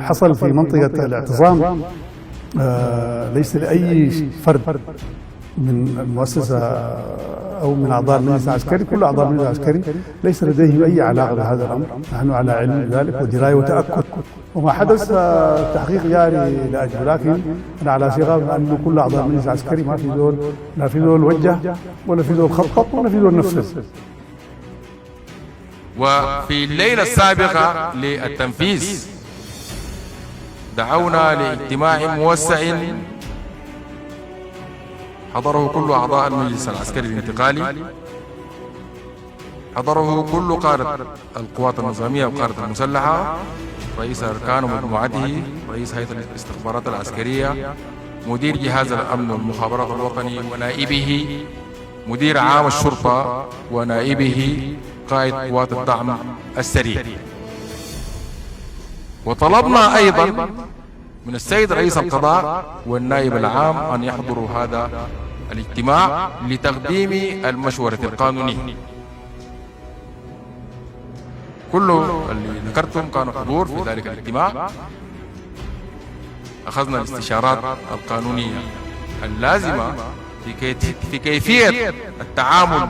حصل في منطقة الاعتصام ليس لأي فرد من المؤسسة أو من أعضاء المجلس العسكري، كل أعضاء المجلس العسكري ليس لديهم أي علاقة بهذا الأمر. نحن على علم بذلك ودراية وتأكد، وما حدث تحقيق جاري لأجله، لكن أنا على ثقة أن كل أعضاء المجلس العسكري ما في دول، لا في دول وجه ولا في دول خطط ولا في دول نفذ. وفي الليلة السابقة للتنفيذ دعونا لاجتماع موسع حضره كل أعضاء المجلس العسكري الانتقالي، حضره كل قادة القوات النظامية والقادة المسلحة، رئيس أركان ومجموعته، رئيس هيئة الاستخبارات العسكرية، مدير جهاز الأمن والمخابرات الوطني ونائبه، مدير عام الشرطة ونائبه، قائد قوات الدعم السريع. وطلبنا أيضا من السيد رئيس القضاء والنائب العام أن يحضروا هذا الاجتماع لتقديم المشورة القانونية. كل اللي ذكرتم كانوا حضور في ذلك الاجتماع. أخذنا الاستشارات القانونية اللازمة في كيفية التعامل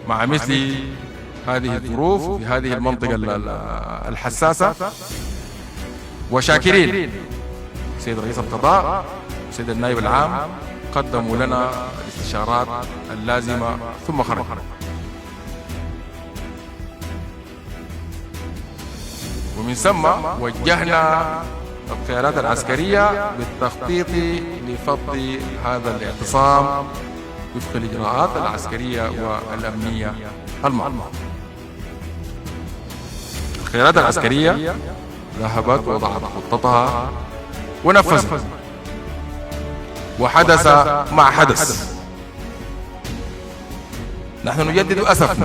مع مثل هذه الظروف في هذه المنطقة الحساسة، وشاكرين سيد رئيس القضاء وسيد النائب العام قدموا لنا الاستشارات اللازمة ثم خرجوا. ومن ثم وجهنا القيادات العسكرية بالتخطيط لفض هذا الاعتصام وفق الإجراءات العسكرية والأمنية المعروفة. القيادات العسكرية ذهبت ووضعت خطتها ونفذت، وحدث ما حدث. نحن نجدد أسفنا